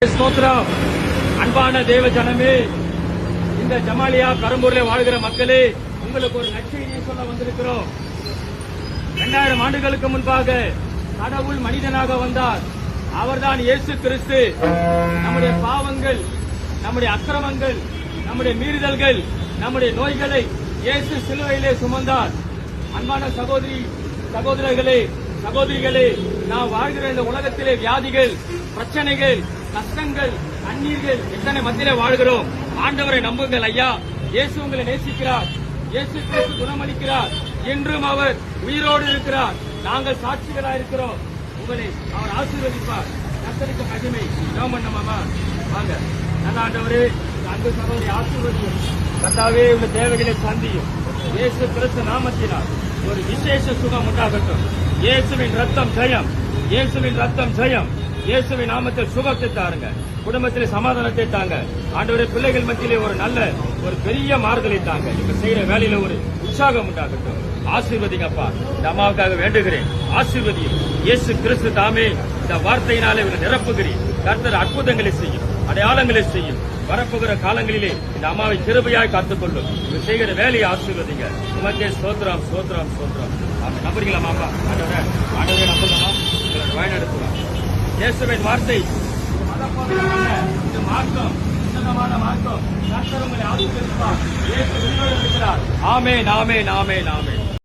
ஸ்தோத்திரம். அன்பான தேவ ஜனமே, இந்த ஜமாலியா பெரம்பூரில் வாழ்கிற மக்களே, உங்களுக்கு ஒரு நற்செய்தியை சொல்ல வந்திருக்கிறோம். 2000 ஆண்டுகளுக்கு முன்பாக கடவுள் மனிதனாக வந்தார். அவர்தான் இயேசு கிறிஸ்து. நம்முடைய பாவங்கள், நம்முடைய அக்கிரமங்கள், நம்முடைய மீறுதல்கள், நம்முடைய நோய்களை இயேசு சிலுவையிலே சுமந்தார். அன்பான சகோதரர்களே, சகோதரிகளே, நாம் வாழ்கிற இந்த உலகத்திலே வியாதிகள், பிரச்சனைகள், கஷ்டங்கள், கண்ணீர்கள் எத்தனை மத்தியிலே வாழ்கிறோம். ஆண்டவரை நம்புங்கள் ஐயா. இயேசு உங்களை நேசிக்கிறார். இயேசு கிறிஸ்து குணமளிக்கிறார். என்றும் அவர் உயிரோடு இருக்கிறார். நாங்கள் சாட்சிகளாக இருக்கிறோம். உங்களை அவர் ஆசீர்வதிப்பார். கர்த்தருக்கு மகிமை. ஜெபம் பண்ணுமாமா? வாங்க. நல்ல ஆண்டவரே, அன்பு சகோதரி ஆசீர்வதியும். கர்த்தாவே, உங்கள் தேவைகளை சந்தியும். இயேசு கிறிஸ்து நாமத்தினால் ஒரு விசேஷ சுகம் உண்டாகட்டும். இயேசுவின் ரத்தம் ஜெயம். இயேசுவின் ரத்தம் ஜெயம். இயேசுவின் நாமத்தில் சுகத்தை தாருங்க. குடும்பத்தில் சமாதானத்தை தாங்க. ஆண்டவரே, பிள்ளைகள் மத்தியிலே ஒரு பெரிய மாறுதலை தாங்க. இப்ப செய்யற வேலையில ஒரு உற்சாகம் உண்டாகட்டும். ஆசீர்வதிங்கப்பா. இந்த அம்மாவுக்காக வேண்டுகிறேன். ஆசீர்வதியும். இயேசு கிறிஸ்து தாமே இந்த வார்த்தையினாலே இவரை நிரப்புகிறேன். கர்த்தர் அற்புதங்களை செய்யும், அடையாளங்களை செய்யும். வரப்போகிற காலங்களிலே இந்த அம்மாவை கிருபையாய் காத்துக்கொள்ளும். இவர் செய்கிற வேலையை ஆசீர்வதிங்க. உமக்கே ஸ்தோத்திரம், ஸ்தோத்திரம், ஸ்தோத்திரம். நம்புறீங்களா மாமா? ஆண்டவரே நம்புங்கம்மா. உங்களை வழிநடத்துவார். இயேசுவின் வார்த்தை மார்க்கம், உன்னதமான மார்க்கம். கர்த்தர் உங்களை ஆசீர்வதிப்பார். இயேசு உயிரோடு இருக்கிறார். ஆமென், ஆமென், ஆமென், ஆமென்.